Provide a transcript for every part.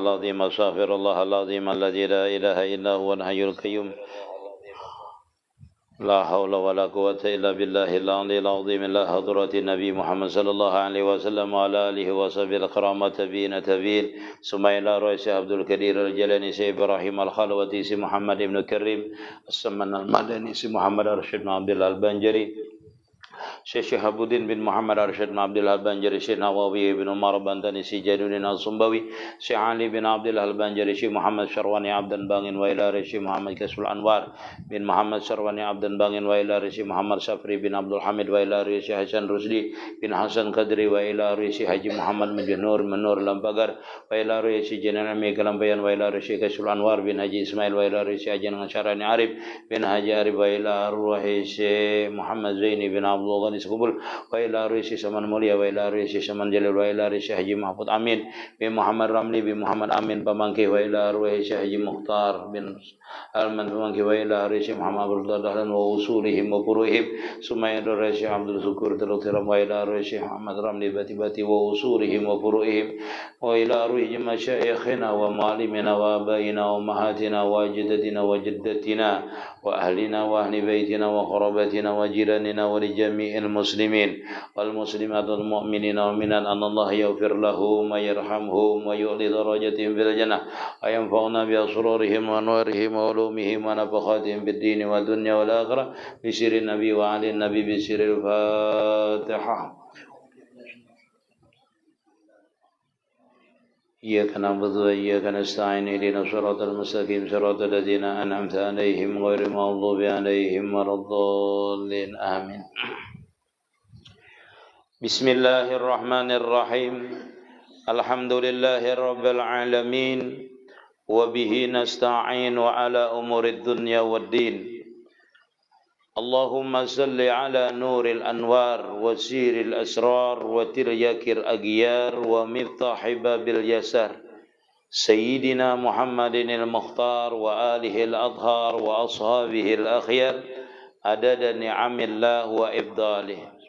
العظيم أستغفر الله العظيم الذي لا إله إلا هو الحي القيوم لا حول ولا قوة إلا بالله العلي العظيم لا حضرة النبي محمد صلى الله عليه وسلم وعلى آله وصحبه الكرام تبين ثم إلى رئيس عبد القدير الجيلاني سي إبراهيم الخلوتي سي محمد بن كريم السمن المدني سي محمد رشيد بن عبد الله البنجري Syekh Syihabuddin bin Muhammad Arsyad bin Abdul Al-Banjari, Syekh Nawawi bin Umar Bantani, Syekh Jainuddin Al-Sumbawi, Syekh Ali bin Abdul Al-Banjari, Syekh Muhammad Syarwani Abdan Bangin wa ila Syekh Muhammad Kasul Anwar bin Muhammad Syarwani Abdan Bangin wa ila Syekh Muhammad Safri bin Abdul Hamid wa ila Syekh Hasan Rusdi bin Hasan Qadri wa ila Syekh Haji Muhammad Menur Lampagar wa ila Syekh Jenan Ami Kalampayan wa ila Syekh Kasul Anwar bin Haji Ismail wa ila Syekh Haji Syarani Arif bin Haji Arif wa ila Syekh Muhammad Zaini bin Abdul Kubul wa ila risi saman mulia wa ila risi saman jalil wa ila risi Haji Mahfud Amin bin Muhammad Ramli bin Muhammad Amin pamangkih wa ila risi Haji Mukhtar bin Alman pamangkih wa ila risi Muhammad Abdul Dahlan wa usulihim wa puruhim sumaya risi Abdul Syukur terutiram wa ila risi Muhammad Ramli bati-bati wa usulihim wa puruhim wa ila ruhi masyayikhina wa mu'alimina wa abaina wa mahatina wa jaddatina wa jaddatina wa ahlina wa ahli baitina wa kharabatina wa jiranina wa li jami'il muslimin wal muslimat wal mu'minina wa minan anallahu yaghfir lahum wa yarhamhum wa yu'li darajatihim fil jannah wa yanfa'una bi asrarihim wa anwarihim wa ulumihim wa nafakhatihim fid din wa dunya wal akhirah bi sirrin nabi wa ali nabi bi sirril fatihah. إياك نعبد وإياك نستعين اهدنا الصراط المستقيم صراط الذين أنعمت عليهم غير المغضوب عليهم ولا الضالين آمين. بسم الله الرحمن الرحيم الحمد لله رب العالمين وبه نستعين على أمور الدنيا والدين اللهم صل على نور الأنوار وسير الأسرار وترياك الأغيار ومفتاح باب اليسار سيدنا محمد المختار وآله الأطهار وأصحابه الأخيار عدد نعم الله وإفضاله.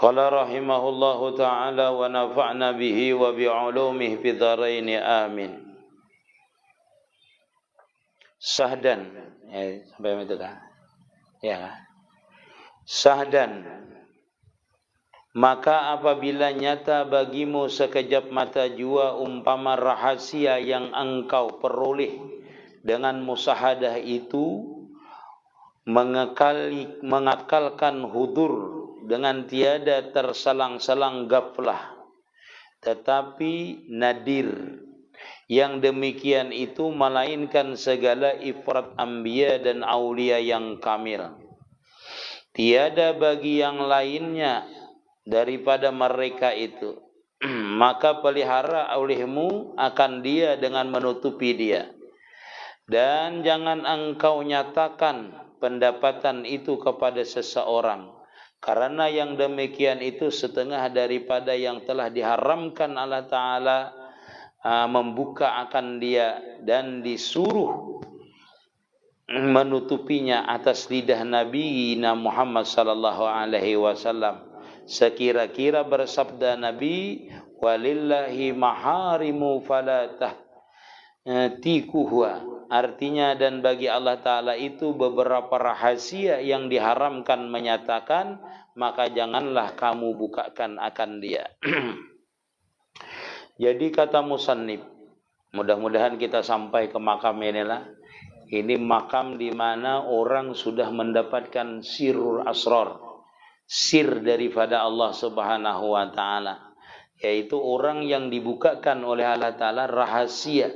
قال رحمه الله تعالى ونفعنا به وبعلومه في الدارين آمين. Sahdan, sampai itu kan? Ya. Sahdan. Maka apabila nyata bagimu sekejap mata jua umpama rahasia yang engkau peroleh dengan musahadah itu mengakalkan hudur dengan tiada tersalang-salang gaflah, tetapi nadir yang demikian itu melainkan segala ifrat anbiya dan aulia yang kamil. Tiada bagi yang lainnya daripada mereka itu. Maka pelihara olehmu akan dia dengan menutupi dia. Dan jangan engkau nyatakan pendapatan itu kepada seseorang. Karena yang demikian itu setengah daripada yang telah diharamkan Allah Ta'ala membuka akan dia dan disuruh menutupinya atas lidah Nabi Muhammad sallallahu alaihi wasallam. Sekira-kira bersabda Nabi, walillahi maharimu fala tahtikuha. Artinya dan bagi Allah Ta'ala itu beberapa rahasia yang diharamkan menyatakan, maka janganlah kamu bukakan akan dia. Jadi kata musannif, mudah-mudahan kita sampai ke makam inilah. Ini makam di mana orang sudah mendapatkan sirrul asrar, sir daripada Allah Subhanahu wa Ta'ala, yaitu orang yang dibukakan oleh Allah Ta'ala rahasia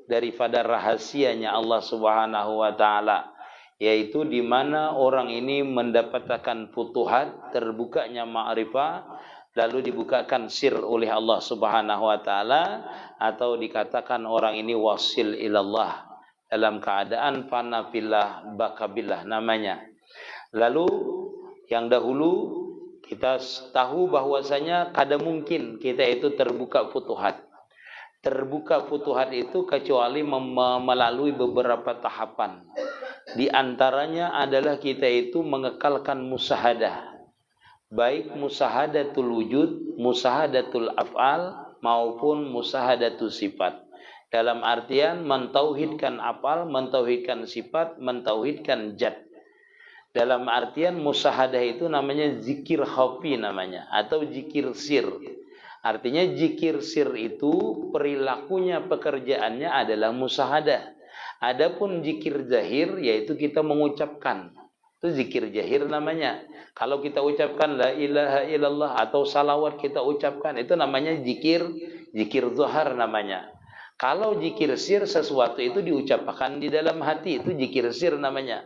daripada rahasianya Allah Subhanahu wa Ta'ala, yaitu di mana orang ini mendapatkan futuhat, terbukanya ma'rifah, lalu dibukakan sir oleh Allah Subhanahu wa Ta'ala, atau dikatakan orang ini wasil ilallah, dalam keadaan fana fillah bakabillah namanya. Lalu yang dahulu kita tahu bahwasanya kada mungkin kita itu terbuka futuhat. Terbuka futuhat itu kecuali melalui beberapa tahapan. Di antaranya adalah kita itu mengekalkan musahadah. baik musahadatul wujud, musahadatul af'al maupun musahadatul sifat. Dalam artian mentauhidkan af'al, mentauhidkan sifat, mentauhidkan zat. Dalam artian musahadah itu namanya zikir khafi namanya, atau zikir sir. Artinya zikir sir itu perilakunya, pekerjaannya adalah musahadah. Adapun zikir zahir yaitu kita mengucapkan. Itu zikir zahir namanya. Kalau kita ucapkan la ilaha illallah atau salawat kita ucapkan, itu namanya zikir zahir namanya. Kalau zikir sir sesuatu itu diucapkan di dalam hati, itu zikir sir namanya.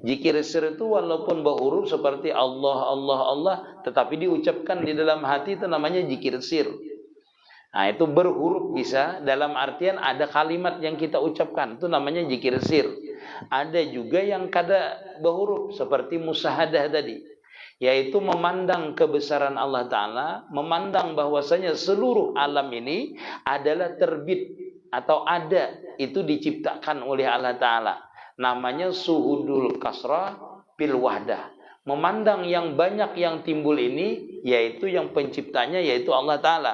Zikir sir itu walaupun berhuruf seperti Allah, Allah, Allah, tetapi diucapkan di dalam hati, itu namanya zikir sir. Nah, itu berhuruf bisa, dalam artian ada kalimat yang kita ucapkan, itu namanya zikir sir. Ada juga yang kada berhuruf, seperti musahadah tadi, yaitu memandang kebesaran Allah Ta'ala, memandang bahwasanya seluruh alam ini adalah terbit atau ada, itu diciptakan oleh Allah Ta'ala. Namanya suhudul kasrah bil wahdah. Memandang yang banyak yang timbul ini, yaitu yang penciptanya, yaitu Allah Ta'ala.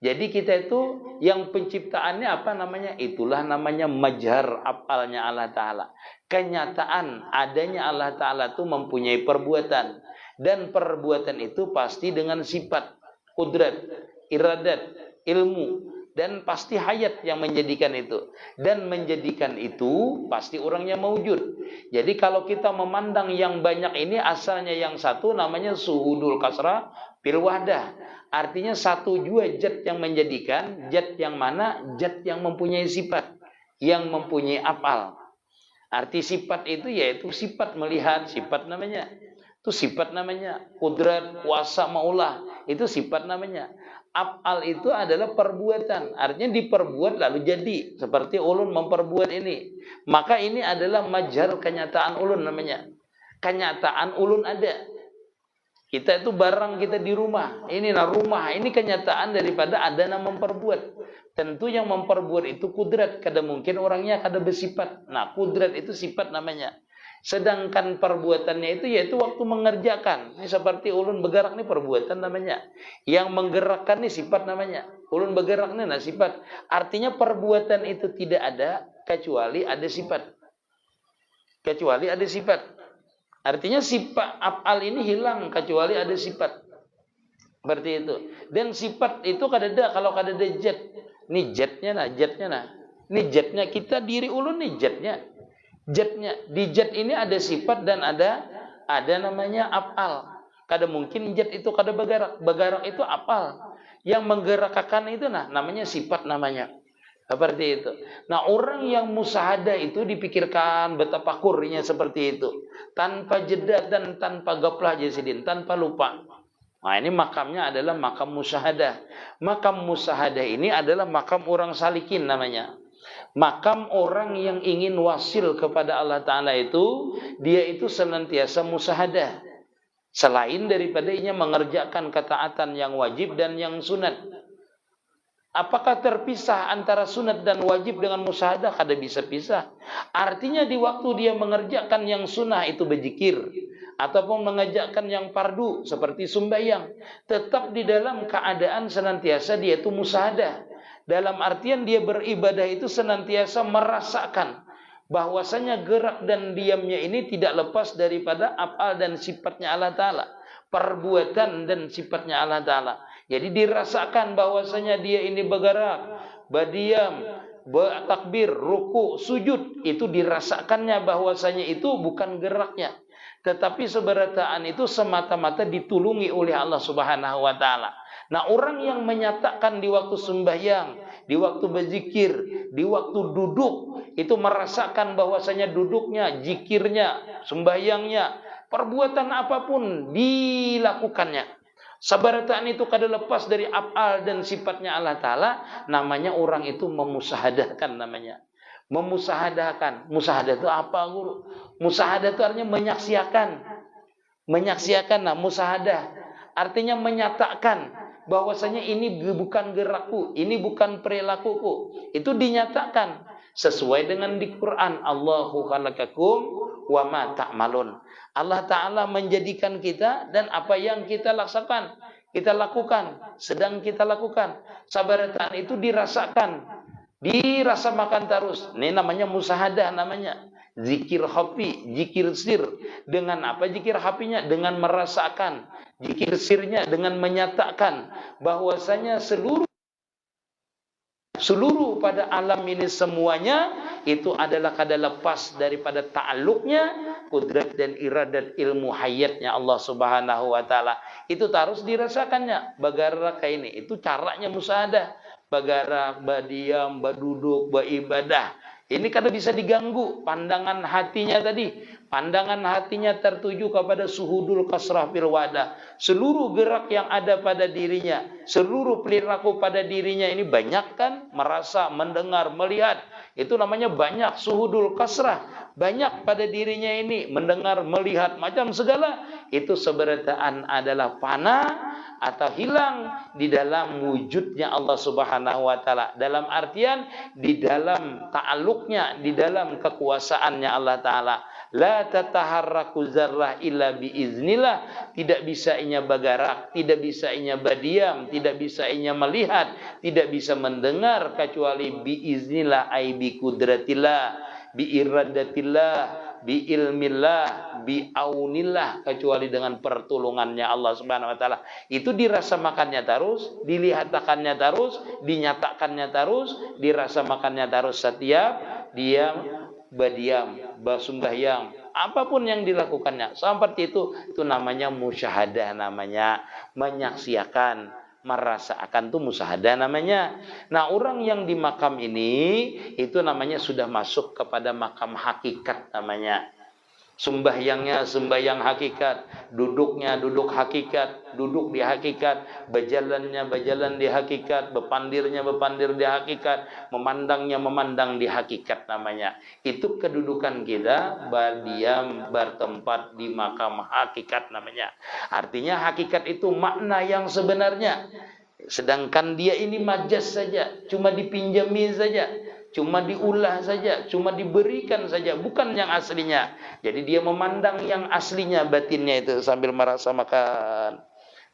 Jadi kita itu yang penciptaannya apa namanya? Itulah namanya majhar af'alnya Allah Ta'ala. Kenyataan adanya Allah Ta'ala itu mempunyai perbuatan. Dan perbuatan itu pasti dengan sifat, kudrat, iradat, ilmu. Dan pasti hayat yang menjadikan itu. Dan menjadikan itu pasti orangnya maujud. Jadi kalau kita memandang yang banyak ini, asalnya yang satu namanya suhudul kasrah bil wahdah. Artinya satu jua zat yang menjadikan, zat yang mana? Zat yang mempunyai sifat, yang mempunyai af'al. Arti sifat itu yaitu sifat melihat, sifat namanya. Itu sifat namanya. Kudrat, kuasa, maulah, itu sifat namanya. Af'al itu adalah perbuatan. Artinya diperbuat lalu jadi. Seperti ulun memperbuat ini. Maka ini adalah majhar kenyataan ulun namanya. Kenyataan ulun ada. Kita itu barang kita di rumah. Inilah rumah. Ini kenyataan daripada adanya memperbuat. Tentu yang memperbuat itu kudrat. Kada mungkin orangnya kada bersifat. Nah, kudrat itu sifat namanya. Sedangkan perbuatannya itu yaitu waktu mengerjakan. Ini seperti ulun bergerak, ini perbuatan namanya. Yang menggerakkan ini sifat namanya. Ulun bergerak ini nah sifat. Artinya perbuatan itu tidak ada kecuali ada sifat. Kecuali ada sifat. Artinya sifat af'al ini hilang kecuali ada sifat. Seperti itu. Dan sifat itu kadada kalau kadada zat. Ini zatnya nah, zatnya nah. Ini zatnya kita, diri ulun nih zatnya. Zatnya, di zat ini ada sifat dan ada namanya af'al. Kada mungkin zat itu kada bergerak. Bergerak itu af'al. Yang menggerakkan itu nah namanya sifat namanya. Seperti itu. Nah, orang yang musahadah itu dipikirkan betapa kurnya seperti itu. Tanpa jeda dan tanpa gaplah jasidin, tanpa lupa. Nah, ini makamnya adalah makam musahadah. Makam musahadah ini adalah makam orang salikin namanya. Makam orang yang ingin wasil kepada Allah Ta'ala itu, dia itu senantiasa musahadah. Selain daripada ia mengerjakan ketaatan yang wajib dan yang sunat. Apakah terpisah antara sunat dan wajib dengan musahadah? Kada bisa pisah. Artinya di waktu dia mengerjakan yang sunnah itu berzikir. Ataupun mengerjakan yang fardu seperti sembahyang. Tetap di dalam keadaan senantiasa dia itu musahadah. Dalam artian dia beribadah itu senantiasa merasakan bahwasanya gerak dan diamnya ini tidak lepas daripada af'al dan sifatnya Allah Ta'ala. Perbuatan dan sifatnya Allah Ta'ala. Jadi dirasakan bahwasanya dia ini bergerak, berdiam, bertakbir, ruku, sujud. Itu dirasakannya bahwasanya itu bukan geraknya. Tetapi seberataan itu semata-mata ditulungi oleh Allah Subhanahu wa Ta'ala. Nah, orang yang menyatakan di waktu sembahyang, di waktu berzikir, di waktu duduk, itu merasakan bahwasanya duduknya, zikirnya, sembahyangnya, perbuatan apapun dilakukannya. Sabarataan itu kada lepas dari af'al dan sifatnya Allah Ta'ala, namanya orang itu memusahadahkan namanya. Memusahadahkan. Musahadah itu apa, guru? Musahadah itu artinya menyaksikan. Menyaksikan, nah musahadah. Artinya menyatakan bahwasanya ini bukan gerakku, ini bukan perilakuku. Itu dinyatakan. Sesuai dengan di Quran, Allahu khalaqakum wa ma ta'malun. Allah Ta'ala menjadikan kita dan apa yang kita lakukan, sedang kita lakukan. Sabaratan itu dirasakan, dirasa makan terus. Ini namanya musahadah namanya. Zikir hafi, zikir sir. Dengan apa zikir hafinya? Dengan merasakan. Zikir sirnya dengan menyatakan bahwasanya seluruh pada alam ini semuanya itu adalah kada lepas daripada ta'alluqnya kudrat dan iradat ilmu hayatnya Allah Subhanahu wa taala. Itu harus dirasakannya. Bagara kayak ini, itu caranya musahadah. Bagara, badiam, baduduk, baibadah. Ini kada bisa diganggu pandangan hatinya tadi. Pandangan hatinya tertuju kepada suhudul kasrah fil wadah. Seluruh gerak yang ada pada dirinya, seluruh perilaku pada dirinya ini banyak kan? Merasa, mendengar, melihat. Itu namanya banyak suhudul kasrah. Banyak pada dirinya ini, mendengar, melihat, macam segala. Itu seberataan adalah fana atau hilang di dalam wujudnya Allah Subhanahu wa taala. Dalam artian di dalam ta'alluqnya, di dalam kekuasaannya Allah taala. La tataharraku zarrah illa biiznillah. Tidak bisa inya bergerak, tidak bisa inya berdiam, tidak bisa inya melihat, tidak bisa mendengar kecuali biiznillah, ai bi kudratillah, bi iradatillah, bi ilmillah, bi aunillah, kecuali dengan pertolongannya Allah Subhanahu wa taala. Itu dirasa makannya terus, dilihatkannya terus, dinyatakannya terus, dirasa makannya terus setiap dia berdiam, bersembahyang, apapun yang dilakukannya. Seperti itu namanya musyahadah, namanya menyaksikan, merasakan, itu musyahadah namanya. Nah, orang yang di makam ini itu namanya sudah masuk kepada makam hakikat namanya. Sembahyangnya sembahyang hakikat, duduknya duduk hakikat, duduk di hakikat, berjalannya berjalan di hakikat, berpandirnya berpandir di hakikat, memandangnya memandang di hakikat namanya. Itu kedudukan kita berdiam, bertempat di makam hakikat namanya. Artinya hakikat itu makna yang sebenarnya. Sedangkan dia ini majas saja, cuma dipinjami saja, cuma diulah saja, cuma diberikan saja, bukan yang aslinya. Jadi dia memandang yang aslinya, batinnya itu sambil merasa makan,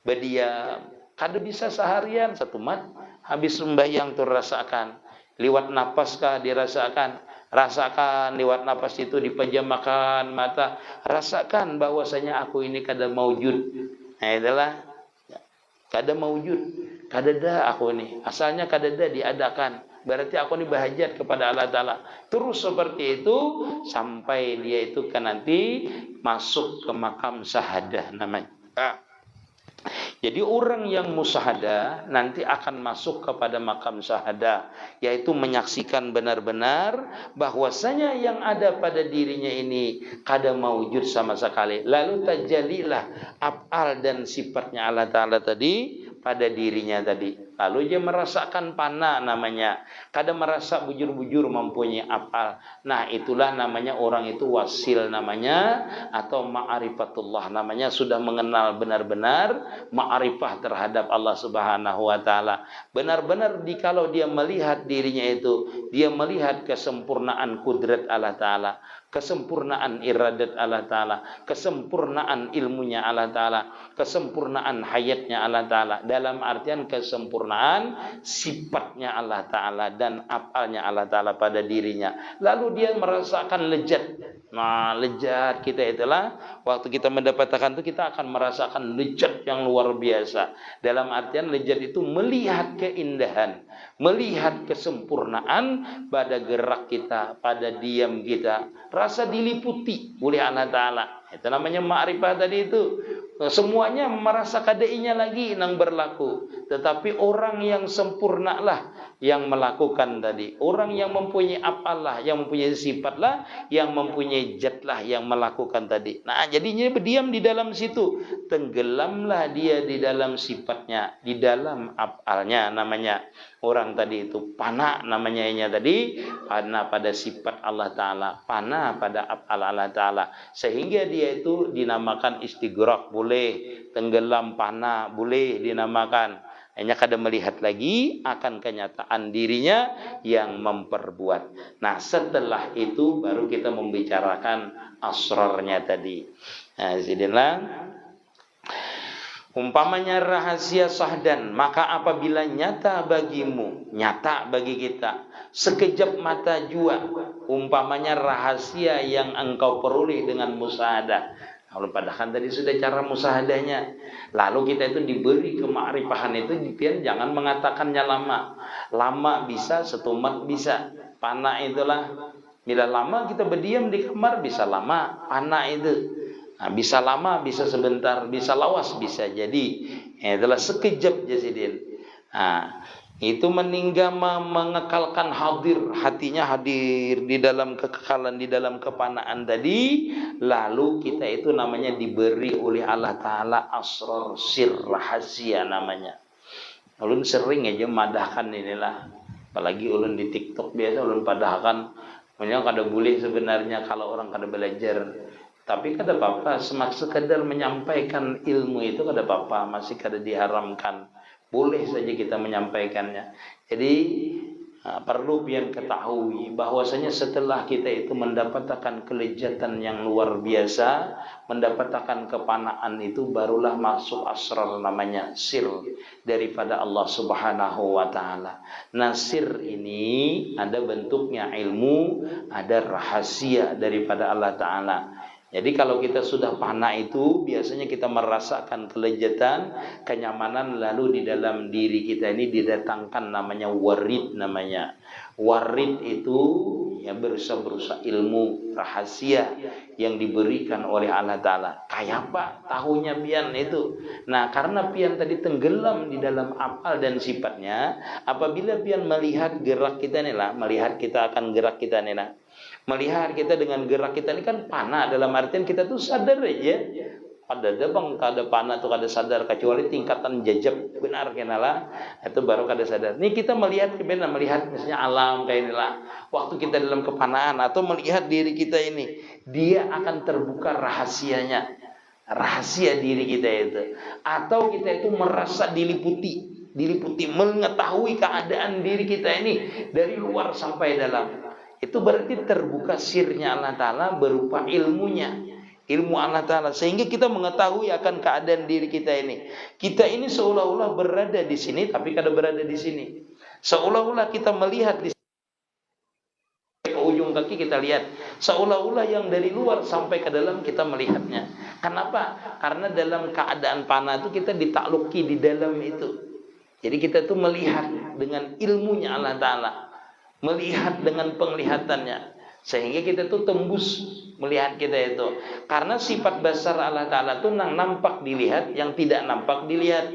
berdiam. Kada bisa seharian satu mat habis sembahyang tuh rasakan. Liwat napas kah dirasakan? Rasakan liwat napas itu dipejamkan mata, rasakan bahwasanya aku ini kada maujud. Nah, itulah kada maujud, kada dah aku ini. Asalnya kada dah diadakan. Berarti aku ini berhajat kepada Allah Ta'ala. Terus seperti itu sampai dia itu kan nanti masuk ke makam sahadah namanya. Jadi orang yang musahadah nanti akan masuk kepada makam sahadah, yaitu menyaksikan benar-benar bahwasanya yang ada pada dirinya ini kada maujud sama sekali. Lalu tajalilah af'al dan sifatnya Allah Ta'ala tadi pada dirinya tadi. Lalu dia merasakan pana namanya. Kada merasa bujur-bujur mempunyai af'al. Nah, itulah namanya orang itu wasil namanya, atau ma'rifatullah namanya, sudah mengenal benar-benar ma'rifah terhadap Allah Subhanahu wa taala. Benar-benar kalau dia melihat dirinya itu, dia melihat kesempurnaan kudrat Allah Ta'ala, kesempurnaan iradat Allah Ta'ala, kesempurnaan ilmunya Allah Ta'ala, kesempurnaan hayatnya Allah Ta'ala, dalam artian kesempurnaan sifatnya Allah Ta'ala dan af'alnya Allah Ta'ala pada dirinya. Lalu dia merasakan lezat. Nah, lezat kita itulah waktu kita mendapatkan itu kita akan merasakan lezat yang luar biasa. Dalam artian lezat itu melihat keindahan, melihat kesempurnaan pada gerak kita, pada diam kita, rasa diliputi oleh Allah Ta'ala. Itu namanya ma'rifah tadi itu. Semuanya merasa kadainya lagi yang berlaku. Tetapi orang yang sempurna lah yang melakukan tadi. Orang yang mempunyai apalah, yang mempunyai sifat lah, yang mempunyai zat lah yang melakukan tadi. Nah, jadinya berdiam di dalam situ. Tenggelamlah dia di dalam sifatnya, di dalam afalnya namanya. Orang tadi itu pana namanya tadi, pana pada sifat Allah Ta'ala, pana pada af'al Allah Ta'ala. Sehingga dia itu dinamakan istighraq boleh, tenggelam pana boleh dinamakan. Hanya kada melihat lagi akan kenyataan dirinya yang memperbuat. Nah, setelah itu baru kita membicarakan asrarnya tadi. Nah, jadilah umpamanya rahasia sahdan, maka apabila nyata bagimu, nyata bagi kita, sekejap mata jua, umpamanya rahasia yang engkau peroleh dengan musyahadah. Kalau padahal tadi sudah cara musahadahnya. Lalu kita itu diberi kema'rifahan itu, jangan mengatakannya lama. Lama bisa, setumat bisa. Pana itulah. Bila lama kita berdiam di kamar bisa lama. Pana itu. Nah, bisa lama, bisa sebentar, bisa lawas, bisa jadi. Itulah sekejap jasidin. Nah, itu meninggal mengekalkan hadir, hatinya hadir di dalam kekekalan, di dalam kepanaan tadi. Lalu kita itu namanya diberi oleh Allah Ta'ala asrar sir, rahasia namanya. Ulun sering aja madahkan inilah, apalagi ulun di TikTok biasa ulun padahkan. Memang kada boleh sebenarnya kalau orang kada belajar. Tapi kada apa-apa, sekedar menyampaikan ilmu itu kada apa-apa, masih kada diharamkan. Boleh saja kita menyampaikannya. Jadi perlu pian ketahui bahwasanya setelah kita itu mendapatkan kelezatan yang luar biasa, mendapatkan kepanaan itu, barulah masuk asrar namanya sir daripada Allah Subhanahu wa taala. Nah, sir ini ada bentuknya ilmu, ada rahasia daripada Allah Ta'ala. Jadi kalau kita sudah fana itu, biasanya kita merasakan kelezatan, kenyamanan, lalu di dalam diri kita ini didatangkan namanya warid namanya. Warid itu ya berusaha ilmu rahasia yang diberikan oleh Allah Ta'ala. Kayak apa tahunya pian itu? Nah, karena pian tadi tenggelam di dalam afal dan sifatnya, apabila pian melihat gerak kita nih lah, melihat kita akan gerak kita nih lah, melihat kita dengan gerak kita ini kan panah, dalam artian kita tuh sadar aja. Ada bang, kada panah tuh kada sadar, kecuali tingkatan jajab benar kenala, itu baru kada sadar. Nih kita melihat misalnya alam kayak inilah. Waktu kita dalam kepanaan atau melihat diri kita ini, dia akan terbuka rahasianya, rahasia diri kita itu. Atau kita itu merasa diliputi mengetahui keadaan diri kita ini dari luar sampai dalam. Itu berarti terbuka sirnya Allah Ta'ala berupa ilmunya, ilmu Allah Ta'ala, sehingga kita mengetahui akan keadaan diri kita ini. Kita ini seolah-olah berada di sini tapi kada berada di sini. Seolah-olah kita melihat di ke ujung kaki kita lihat, seolah-olah yang dari luar sampai ke dalam kita melihatnya. Kenapa? Karena dalam keadaan panah itu kita ditakluki di dalam itu. Jadi kita tuh melihat dengan ilmunya Allah Ta'ala, melihat dengan penglihatannya, sehingga kita tuh tembus melihat kita itu. Karena sifat besar Allah Ta'ala tuh nampak dilihat, yang tidak nampak dilihat.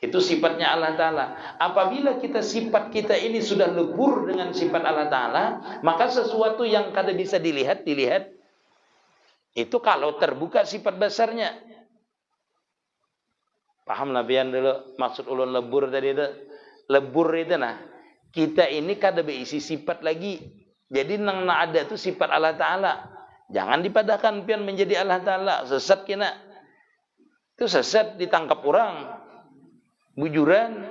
Itu sifatnya Allah Ta'ala. Apabila kita sifat kita ini sudah lebur dengan sifat Allah Ta'ala, maka sesuatu yang kada bisa dilihat. Itu kalau terbuka sifat besarnya. Paham nabian dulu maksud ulun lebur tadi itu? Lebur itu nah, kita ini kada berisi sifat lagi. Jadi nang ada tu sifat Allah Ta'ala. Jangan dipadahkan pian menjadi Allah Ta'ala. Sesat kena. Itu sesat, ditangkap orang. Bujuran.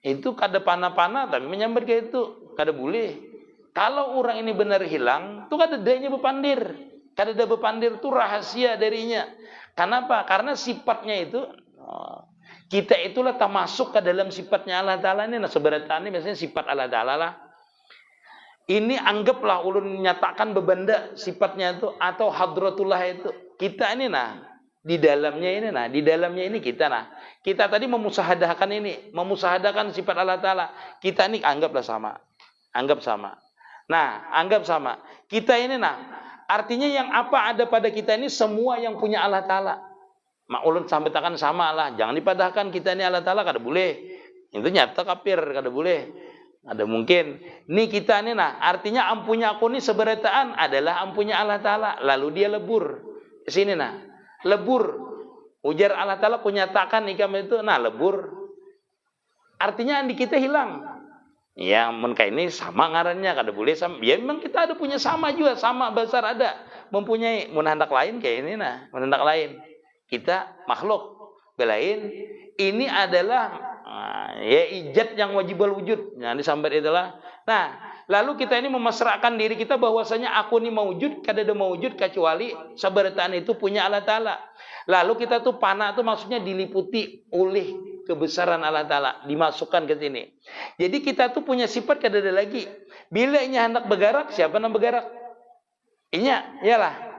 Itu kada panah-panah tapi menyambar ke itu. Kada boleh. Kalau orang ini benar hilang, tu kada adanya bepandir. Kada ada bepandir tu rahasia darinya. Kenapa? Karena sifatnya itu, kita itulah tak masuk ke dalam sifatnya Allah Ta'ala ini. Nah, sebenarnya biasanya sifat Allah Ta'ala lah. Ini anggaplah ulun menyatakan bebanda sifatnya itu atau hadratullah itu. Kita ini nah, di dalamnya ini kita nah. Kita tadi memusahadahkan sifat Allah Ta'ala. Kita ini anggaplah sama. Anggap sama. Nah, anggap sama. Kita ini nah, artinya yang apa ada pada kita ini semua yang punya Allah Ta'ala. Ulun sampaikan sama lah, jangan dipadahkan kita ini Allah Ta'ala, kada boleh. Itu nyata kafir, kada boleh. Ada mungkin. Nih kita ini nah, artinya ampunya aku ini seberataan adalah ampunya Allah Ta'ala. Lalu dia lebur. Sini nah, lebur. Ujar Allah Ta'ala kunyatakan ikam itu, nah lebur. Artinya di kita hilang. Ya, mereka ini sama ngarannya, kada boleh sama. Ya memang kita ada punya sama juga, sama besar ada. Mempunyai menandak lain kayak ini nah, menandak lain. Kita makhluk belain ini adalah Nah, ya ijat yang wajibul wujud. Nah, disambar itulah. Nah, lalu kita ini memasrahkan diri kita bahwasanya aku ini mewujud, kada ada mewujud kecuali sabarataan itu punya Allah Ta'ala. Lalu kita tuh panah tuh maksudnya diliputi oleh kebesaran Allah Ta'ala, dimasukkan ke sini. Jadi kita tuh punya sifat kada ada lagi. Bila inya hendak bergerak, siapa yang bergerak? Inya, iyalah.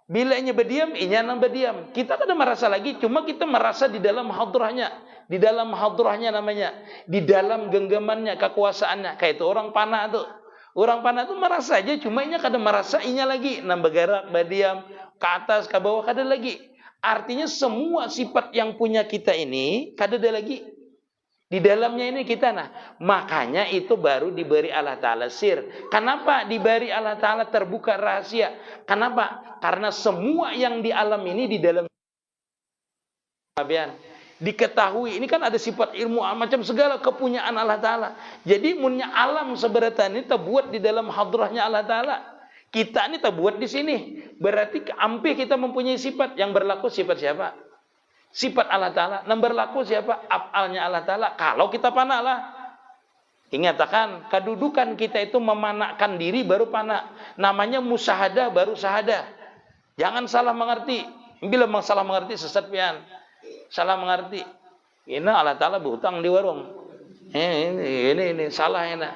Bila inya berdiam, inya yang berdiam. Kita kada merasa lagi, cuma kita merasa di dalam hadrahnya. Di dalam hadrahnya namanya. Di dalam genggamannya, kekuasaannya. Kayak itu orang panah tuh. Orang panah tuh merasa aja, cuma inya kada merasa inya lagi. Nang bergerak, berdiam, ke atas, ke bawah, kada lagi. Artinya semua sifat yang punya kita ini, kada ada lagi. Di dalamnya ini kita makanya itu baru diberi Allah Ta'ala sir. Kenapa diberi Allah Ta'ala terbuka rahasia? Kenapa? Karena semua yang di alam ini di dalam diketahui. Ini kan ada sifat ilmu macam segala kepunyaan Allah Ta'ala. Jadi munnya alam seberatan ini terbuat di dalam hadrahnya Allah Ta'ala. Kita ini terbuat di sini. Berarti ampe kita mempunyai sifat yang berlaku sifat siapa? Sifat Allah Ta'ala. Yang berlaku siapa? Af'alnya Allah Ta'ala. Kalau kita panah lah. Ingatkan, kedudukan kita itu memanakkan diri baru panah. Namanya musahadah baru sahadah. Jangan salah mengerti. Bila memang salah mengerti sesat pian. Salah mengerti. Ini Allah Ta'ala berhutang di warung. Ini salah ini.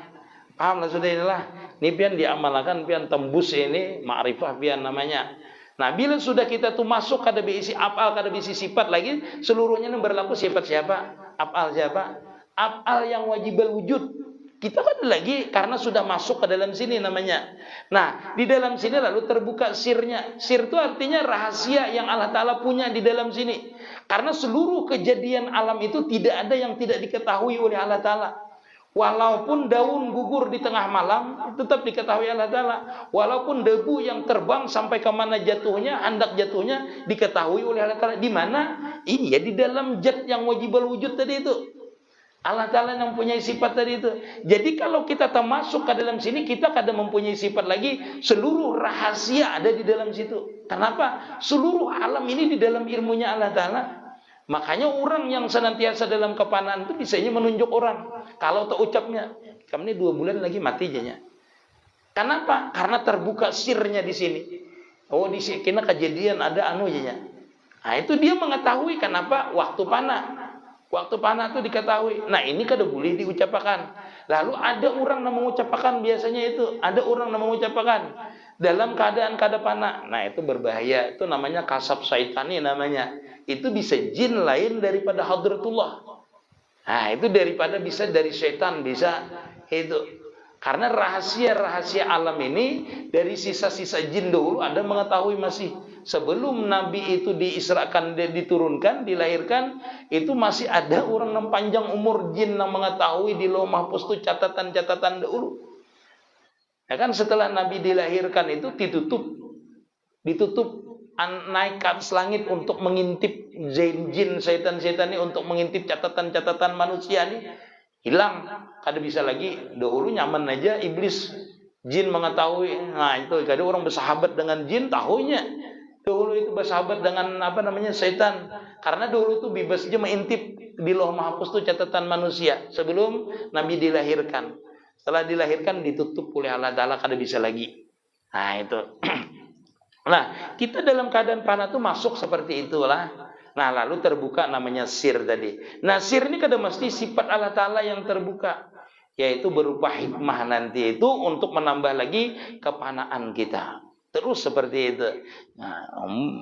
Paham lah sudah inilah. Ini pian diamalkan pian tembus ini ma'rifah pian namanya. Nah, bila sudah kita tuh masuk kada berisi af'al, kada berisi sifat lagi, seluruhnya ini berlaku sifat siapa? Af'al siapa? Af'al yang wajibul wujud. Kita kada lagi karena sudah masuk ke dalam sini namanya. Nah, di dalam sini lalu terbuka sirnya. Sir itu artinya rahasia yang Allah Ta'ala punya di dalam sini. Karena seluruh kejadian alam itu tidak ada yang tidak diketahui oleh Allah Ta'ala. Walaupun daun gugur di tengah malam, tetap diketahui Allah Ta'ala. Walaupun debu yang terbang sampai ke mana jatuhnya, hendak jatuhnya, diketahui oleh Allah Ta'ala. Di mana? Iya, di dalam zat yang wajibul wujud tadi itu. Allah Ta'ala yang mempunyai sifat tadi itu. Jadi kalau kita termasuk ke dalam sini, kita kadang mempunyai sifat lagi. Seluruh rahasia ada di dalam situ. Kenapa? Seluruh alam ini di dalam ilmunya Allah Ta'ala. Makanya orang yang senantiasa dalam kepanaan itu bisanya menunjuk orang. Kalau tak ucapnya, kamu ini 2 bulan lagi mati jadinya. Kenapa? Karena terbuka sirnya di sini. Oh, di sini kena kejadian ada anu jadinya. Nah, itu dia mengetahui kenapa waktu panah. Waktu panah itu diketahui. Nah, ini kada boleh diucapkan. Lalu ada orang yang mengucapkan biasanya itu. Ada orang yang mengucapkan dalam keadaan kada panah. Nah, itu berbahaya. Itu namanya kasab syaitani namanya. Itu bisa jin lain daripada hadratullah. Nah, itu daripada bisa dari setan, bisa itu. Karena rahasia-rahasia alam ini dari sisa-sisa jin dahulu ada mengetahui masih. Sebelum Nabi itu diisrakan, diturunkan, dilahirkan, itu masih ada orang yang panjang umur jin yang mengetahui di Lauh Mahfuz itu catatan-catatan dahulu. Ya kan setelah Nabi dilahirkan itu ditutup naik ke atas langit untuk mengintip jin, setan-setan ini untuk mengintip catatan-catatan manusia ini hilang, kada bisa lagi. Dahulu nyaman aja iblis, jin mengetahui. Nah, itu kada orang bersahabat dengan jin tahunya. Dahulu itu bersahabat dengan setan. Karena dahulu itu bebas aja mengintip di Lauh Mahfuz itu catatan manusia sebelum Nabi dilahirkan. Setelah dilahirkan ditutup oleh Allah Ta'ala, kada bisa lagi. Nah, itu. Nah, kita dalam keadaan panah itu masuk seperti itulah. Nah, lalu terbuka namanya sir tadi. Nah, sir ini kada mesti sifat Allah Ta'ala yang terbuka. Yaitu berupa hikmah nanti itu untuk menambah lagi kepanaan kita. Terus seperti itu. Nah,